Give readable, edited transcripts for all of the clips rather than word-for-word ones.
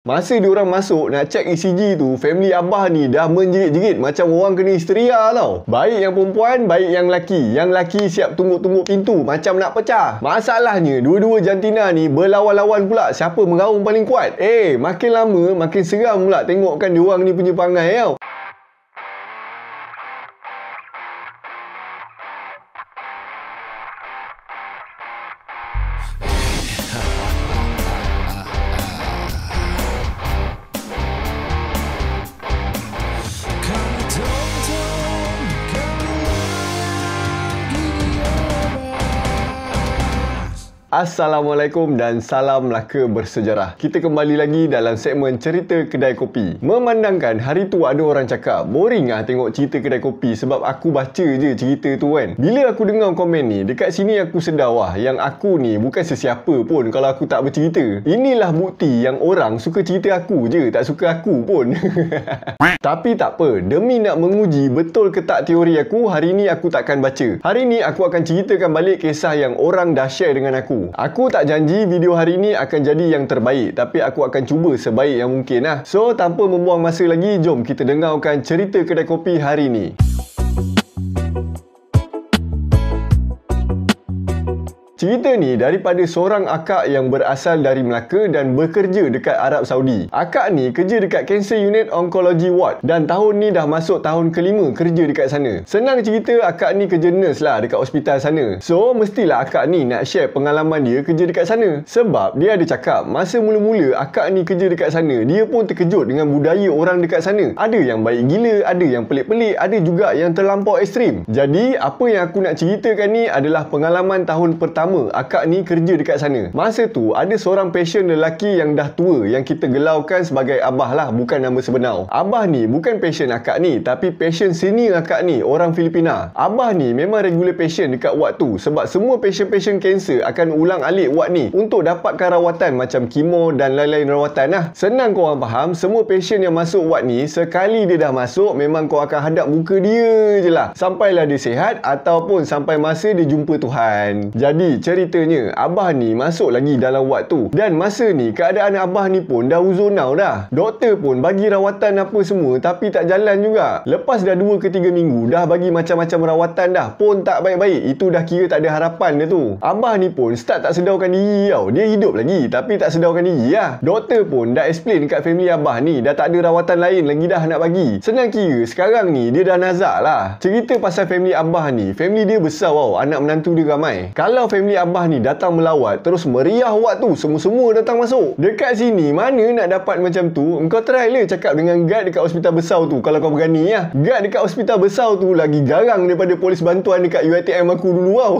Masa diorang masuk nak check ECG tu, family abah ni dah menjerit-jerit macam orang kena histeria tau. Baik yang perempuan, baik yang lelaki. Yang lelaki siap tungguk-tungguk pintu macam nak pecah. Masalahnya dua-dua jantina ni berlawan-lawan pula siapa mengaum paling kuat. Makin lama makin seram pula tengokkan diorang ni punya perangai tau. Assalamualaikum dan salam Melaka bersejarah. Kita kembali lagi dalam segmen cerita kedai kopi. Memandangkan hari tu ada orang cakap boring tengok cerita kedai kopi sebab aku baca je cerita tu kan. Bila aku dengar komen ni, dekat sini aku sedar yang aku ni bukan sesiapa pun kalau aku tak bercerita. Inilah bukti yang orang suka cerita aku je, tak suka aku pun. Tapi tak apa, demi nak menguji betul ke tak teori aku, hari ni aku takkan baca. Hari ni aku akan ceritakan balik kisah yang orang dah share dengan aku. Aku tak janji video hari ni akan jadi yang terbaik, tapi aku akan cuba sebaik yang mungkin lah. So, tanpa membuang masa lagi, jom kita dengarkan cerita kedai kopi hari ni. Cerita ni daripada seorang akak yang berasal dari Melaka dan bekerja dekat Arab Saudi. Akak ni kerja dekat Cancer Unit Oncology Ward dan tahun ni dah masuk tahun ke-5 kerja dekat sana. Senang cerita, akak ni kerja nurse lah dekat hospital sana. So, mestilah akak ni nak share pengalaman dia kerja dekat sana. Sebab dia ada cakap, masa mula-mula akak ni kerja dekat sana, dia pun terkejut dengan budaya orang dekat sana. Ada yang baik gila, ada yang pelik-pelik, ada juga yang terlampau ekstrim. Jadi, apa yang aku nak ceritakan ni adalah pengalaman tahun pertama akak ni kerja dekat sana. Masa tu ada seorang pasien lelaki yang dah tua yang kita gelaukan sebagai abah lah, bukan nama sebenar. Abah ni bukan pasien akak ni, tapi pasien senior akak ni, orang Filipina. Abah ni memang regular pasien dekat ward tu sebab semua pasien-pasien kanser akan ulang alik ward ni untuk dapatkan rawatan macam kemo dan lain-lain rawatan lah. Senang korang faham, semua pasien yang masuk ward ni sekali dia dah masuk memang kau akan hadap muka dia je lah sampailah dia sihat ataupun sampai masa dia jumpa Tuhan. Jadi ceritanya, abah ni masuk lagi dalam ward tu. Dan masa ni, keadaan abah ni pun dah uzonau dah. Doktor pun bagi rawatan apa semua, tapi tak jalan juga. Lepas dah 2 ke 3 minggu, dah bagi macam-macam rawatan dah, pun tak baik-baik. Itu dah kira tak ada harapan dia tu. Abah ni pun start tak sedarkan diri tau. Dia hidup lagi, tapi tak sedarkan diri lah. Doktor pun dah explain kat family abah ni, dah tak ada rawatan lain lagi dah nak bagi. Senang kira, sekarang ni, dia dah nazak lah. Cerita pasal family abah ni, family dia besar tau. Anak menantu dia ramai. Kalau family abah ni datang melawat, terus meriah wad tu, semua-semua datang masuk. Dekat sini mana nak dapat macam tu? Engkau try lah cakap dengan guard dekat hospital besar tu kalau kau berani lah. Guard dekat hospital besar tu lagi garang daripada polis bantuan dekat UiTM aku dulu tau.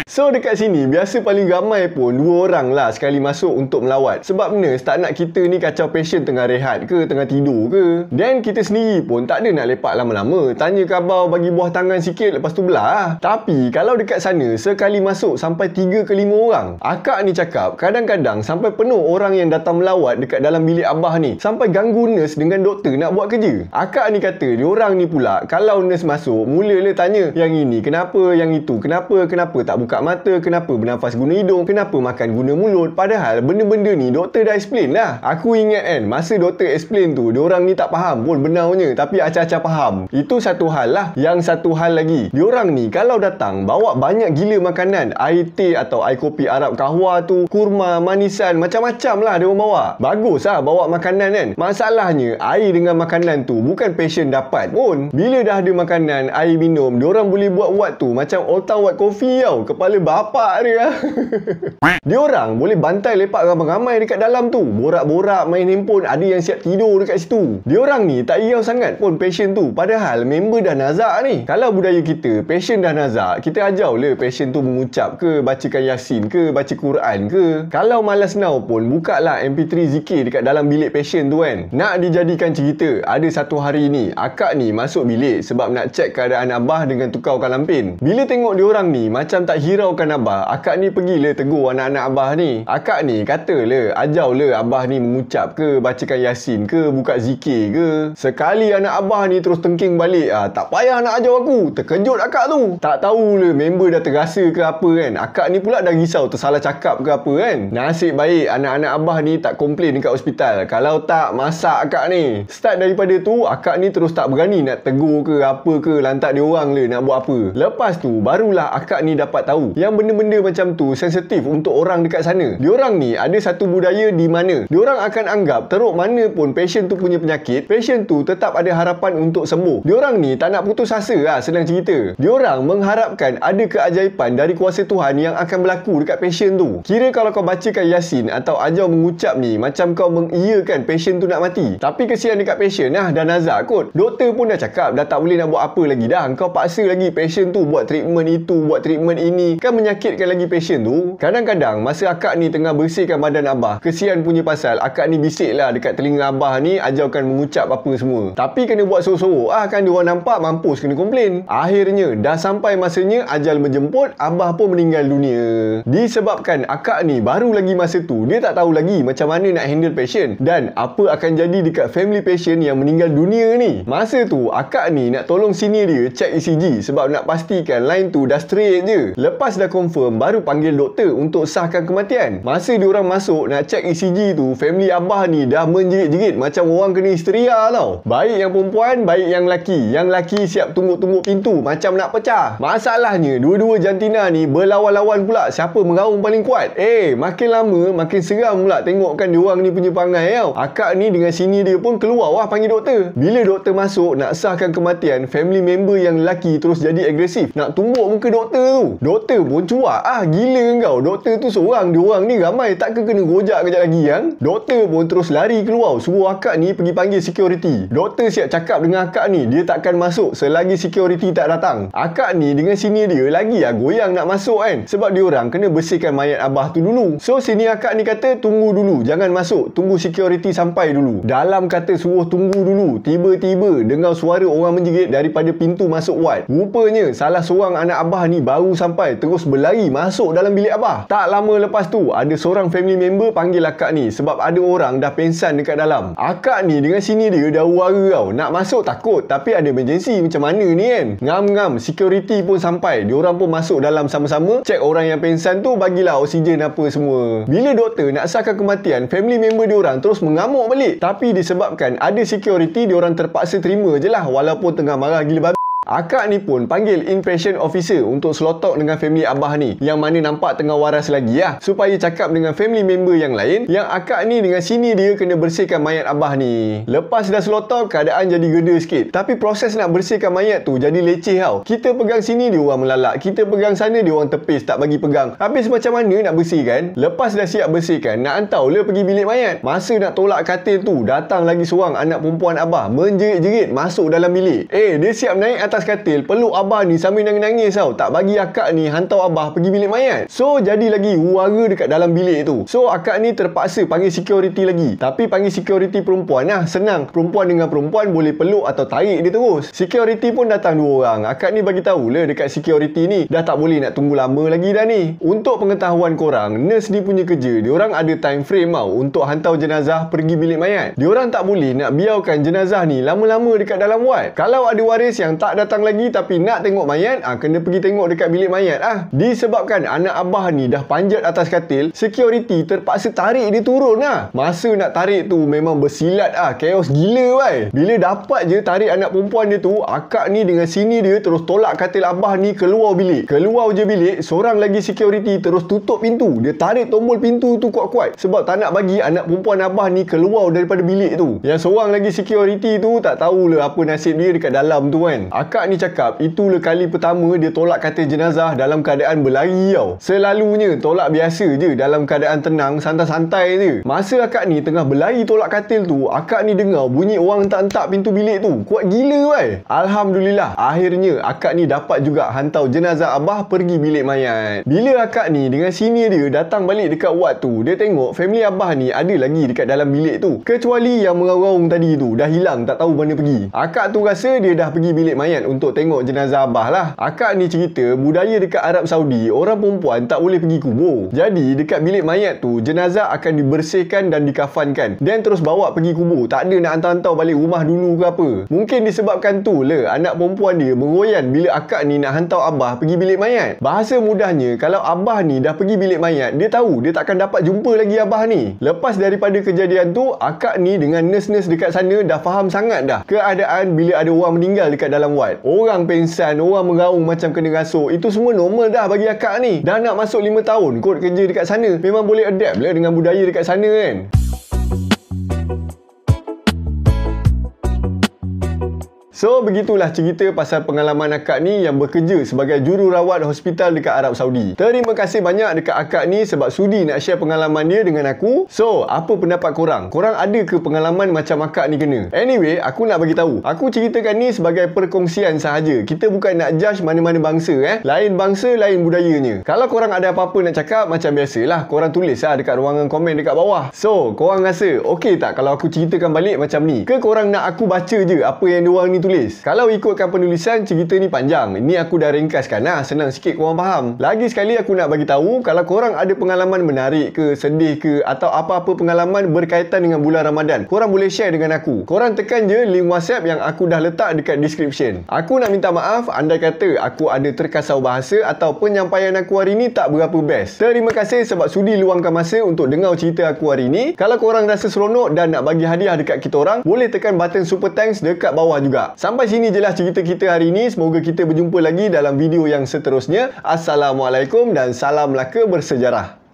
So dekat sini biasa paling ramai pun 2 orang lah sekali masuk untuk melawat. Sebab nurse tak nak kita ni kacau pasien tengah rehat ke, tengah tidur ke. Dan kita sendiri pun tak ada nak lepak lama-lama. Tanya khabar, bagi buah tangan sikit, lepas tu belah lah. Tapi kalau dekat sana sekali masuk sampai 3 ke 5 orang. Akak ni cakap kadang-kadang sampai penuh orang yang datang melawat dekat dalam bilik abah ni. Sampai ganggu nurse dengan doktor nak buat kerja. Akak ni kata diorang ni pula kalau nurse masuk mulalah tanya yang ini kenapa, yang itu kenapa tak buka mata, kenapa bernafas guna hidung, kenapa makan guna mulut. Padahal benda-benda ni doktor dah explain lah. Aku ingat kan masa doktor explain tu diorang ni tak faham pun benarnya, tapi acah-acah faham. Itu satu hal lah. Yang satu hal lagi, diorang ni kalau datang bawa banyak gila makanan, air teh atau air kopi Arab kahwa tu, kurma, manisan, macam-macam lah dia orang bawa. Bagus lah bawa makanan kan. Masalahnya air dengan makanan tu bukan pasien dapat pun. Bila dah ada makanan, air minum, diorang boleh buat wad tu macam Old Town White Coffee tau. Kepala bapak dia. Diorang boleh bantai lepak ramai-ramai dekat dalam tu. Borak-borak, main handphone, ada yang siap tidur dekat situ. Diorang ni tak riau sangat pun pasien tu. Padahal member dah nazak ni. Kalau budaya kita, pasien dah nazak, kita ajar lah pasien tu mengucap ke, bacakan Yasin ke, baca Quran ke. Kalau malas now pun, bukalah MP3 zikir dekat dalam bilik pasien tu kan. Nak dijadikan cerita, ada satu hari ni, akak ni masuk bilik sebab nak cek keadaan abah dengan tukarkan lampin. Bila tengok diorang ni macam tak hiraukan abah, akak ni pergilah tegur anak-anak abah ni. Akak ni katalah, ajarlah abah ni mengucap ke, bacakan Yasin ke, buka zikir ke. Sekali anak abah ni terus tengking balik, tak payah nak ajar aku. Terkejut akak tu. Tak tahulah member dah terasa ke apa kan. Akak ni pula dah risau tersalah cakap ke apa kan. Nasib baik anak-anak abah ni tak komplain dekat hospital. Kalau tak, masak akak ni. Start daripada tu, akak ni terus tak berani nak tegur ke apa ke, lantak dia orang le nak buat apa. Lepas tu barulah akak ni dapat tahu yang benda-benda macam tu sensitif untuk orang dekat sana. Diorang ni ada satu budaya di mana diorang akan anggap teruk mana pun pasien tu punya penyakit, pasien tu tetap ada harapan untuk sembuh. Diorang ni tak nak putus asa lah, senang cerita. Diorang mengharapkan ada keajaiban dari kuasa Tuhan yang akan berlaku dekat pasien tu. Kira kalau kau bacakan Yasin atau ajar mengucap ni, macam kau mengiyakan pasien tu nak mati. Tapi kesian dekat pasien lah, dah nazak kot. Doktor pun dah cakap dah tak boleh nak buat apa lagi dah. Kau paksa lagi pasien tu buat treatment itu, buat treatment ini, kan menyakitkan lagi pasien tu. Kadang-kadang masa akak ni tengah bersihkan badan abah, kesian punya pasal akak ni bisik lah dekat telinga abah ni, ajarkan mengucap apa semua. Tapi kena buat sorok-sorok kan, diorang nampak mampus kena komplain. Akhirnya dah sampai masanya ajal menjemput, abah pun meninggal dunia. Disebabkan akak ni baru lagi masa tu dia tak tahu lagi macam mana nak handle pasien dan apa akan jadi dekat family pasien yang meninggal dunia ni. Masa tu akak ni nak tolong senior dia check ECG sebab nak pastikan line tu dah straight je. Lepas dah confirm baru panggil doktor untuk sahkan kematian. Masa diorang masuk nak check ECG tu, family abah ni dah menjerit-jerit macam orang kena histeria tau. Baik yang perempuan, baik yang lelaki. Yang lelaki siap tumbuk-tumbuk pintu macam nak pecah. Masalahnya dua-dua jantina ni berlawan-lawan pula siapa meraung paling kuat. Makin lama makin seram pula tengokkan diorang ni punya perangai tau. Akak ni dengan sini dia pun keluar panggil doktor. Bila doktor masuk nak sahkan kematian, family member yang lelaki terus jadi agresif nak tumbuk muka doktor tu. Doktor pun cuak gila kau. Doktor tu seorang, diorang ni ramai, tak kena gojak kejap lagi yang. Doktor pun terus lari keluar, suruh akak ni pergi panggil security. Doktor siap cakap dengan akak ni dia takkan masuk selagi security tak datang. Akak ni dengan senior dia lagi goyang nak masuk kan, sebab diorang kena bersihkan mayat abah tu dulu. So senior akak ni kata tunggu dulu, jangan masuk, tunggu security sampai dulu. Dalam kata suruh tunggu dulu, tiba-tiba dengar suara orang menjerit daripada pintu masuk ward. Rupanya salah seorang anak abah ni baru sampai, terus berlari masuk dalam bilik abah. Tak lama lepas tu ada seorang family member panggil akak ni sebab ada orang dah pensan dekat dalam. Akak ni dengan sini dia dah uara tau, nak masuk takut tapi ada emergency macam mana ni kan. Ngam-ngam security pun sampai, diorang pun masuk dalam sama-sama, cek orang yang pensan tu, bagilah oksigen apa semua. Bila doktor nak sahkan kematian, family member diorang terus mengamuk balik. Tapi disebabkan ada security, diorang terpaksa terima je lah walaupun tengah marah gila babi. Akak ni pun panggil inpatient officer untuk slow talk dengan family abah ni, yang mana nampak tengah waras lagi supaya cakap dengan family member yang lain yang akak ni dengan sini dia kena bersihkan mayat abah ni. Lepas dah slow talk, keadaan jadi geda sikit. Tapi proses nak bersihkan mayat tu jadi leceh tau. Kita pegang sini dia orang melalak, kita pegang sana dia orang tepis tak bagi pegang. Habis macam mana nak bersihkan? Lepas dah siap bersihkan, nak hantar le pergi bilik mayat. Masa nak tolak katil tu, datang lagi seorang anak perempuan abah menjerit-jerit masuk dalam bilik. Dia siap naik atas katil, peluk abah ni sambil nangis-nangis tau, tak bagi akak ni hantar abah pergi bilik mayat. So jadi lagi huara dekat dalam bilik tu. So akak ni terpaksa panggil security lagi. Tapi panggil security perempuan senang, perempuan dengan perempuan boleh peluk atau tarik dia terus. Security pun datang 2 orang. Akak ni bagi tahu le dekat security ni dah tak boleh nak tunggu lama lagi dah ni. Untuk pengetahuan korang, nurse ni punya kerja, diorang ada time frame tau untuk hantar jenazah pergi bilik mayat. Diorang tak boleh nak biarkan jenazah ni lama-lama dekat dalam ward. Kalau ada waris yang tak datang lagi tapi nak tengok mayat, kena pergi tengok dekat bilik mayat. Disebabkan anak abah ni dah panjat atas katil, security terpaksa tarik dia turun Masa nak tarik tu memang bersilat chaos gila Bila dapat je tarik anak perempuan dia tu, akak ni dengan sini dia terus tolak katil abah ni keluar bilik. Keluar je bilik, seorang lagi security terus tutup pintu. Dia tarik tombol pintu tu kuat-kuat sebab tak nak bagi anak perempuan abah ni keluar daripada bilik tu. Yang seorang lagi security tu tak tahulah apa nasib dia dekat dalam tu kan. Akak ni cakap itulah kali pertama dia tolak katil jenazah dalam keadaan berlari tau. Selalunya tolak biasa je dalam keadaan tenang, santai-santai je. Masa akak ni tengah berlari tolak katil tu, akak ni dengar bunyi orang hentak-hentak pintu bilik tu. Kuat gila Alhamdulillah, akhirnya akak ni dapat juga hantar jenazah abah pergi bilik mayat. Bila akak ni dengan senior dia datang balik dekat ward tu, dia tengok family abah ni ada lagi dekat dalam bilik tu. Kecuali yang meraung tadi tu dah hilang, tak tahu mana pergi. Akak tu rasa dia dah pergi bilik mayat untuk tengok jenazah abah lah. Akak ni cerita budaya dekat Arab Saudi, orang perempuan tak boleh pergi kubur. Jadi dekat bilik mayat tu, jenazah akan dibersihkan dan dikafankan, dan terus bawa pergi kubur. Tak ada nak hantar-hantar balik rumah dulu ke apa. Mungkin disebabkan tu lah anak perempuan dia meroyan bila akak ni nak hantar abah pergi bilik mayat. Bahasa mudahnya, kalau abah ni dah pergi bilik mayat, dia tahu dia takkan dapat jumpa lagi abah ni. Lepas daripada kejadian tu, akak ni dengan nurse-nurse dekat sana dah faham sangat dah keadaan bila ada orang meninggal dekat dalam wad. Orang pengsan, orang meraung macam kena rasuk, itu semua normal dah bagi akak ni. Dah nak masuk 5 tahun kot kerja dekat sana, memang boleh adapt lah dengan budaya dekat sana kan. So, begitulah cerita pasal pengalaman akak ni yang bekerja sebagai jururawat hospital dekat Arab Saudi. Terima kasih banyak dekat akak ni sebab sudi nak share pengalaman dia dengan aku. So, apa pendapat korang? Korang ada ke pengalaman macam akak ni kena? Anyway, aku nak bagi tahu. Aku ceritakan ni sebagai perkongsian sahaja. Kita bukan nak judge mana-mana bangsa Lain bangsa, lain budayanya. Kalau korang ada apa-apa nak cakap, macam biasalah, korang tulis lah dekat ruangan komen dekat bawah. So, korang rasa okey tak kalau aku ceritakan balik macam ni? Ke korang nak aku baca je apa yang diorang ni tulis? Kalau ikutkan penulisan, cerita ni panjang. Ini aku dah ringkaskan lah, senang sikit korang faham. Lagi sekali aku nak bagi tahu, kalau korang ada pengalaman menarik ke, sedih ke, atau apa-apa pengalaman berkaitan dengan bulan Ramadan, korang boleh share dengan aku. Korang tekan je link WhatsApp yang aku dah letak dekat description. Aku nak minta maaf andai kata aku ada terkasar bahasa atau penyampaian aku hari ni tak berapa best. Terima kasih sebab sudi luangkan masa untuk dengar cerita aku hari ni. Kalau korang rasa seronok dan nak bagi hadiah dekat kita orang, boleh tekan button super thanks dekat bawah juga. Sampai sini je lah cerita kita hari ini. Semoga kita berjumpa lagi dalam video yang seterusnya. Assalamualaikum dan salam Melaka bersejarah.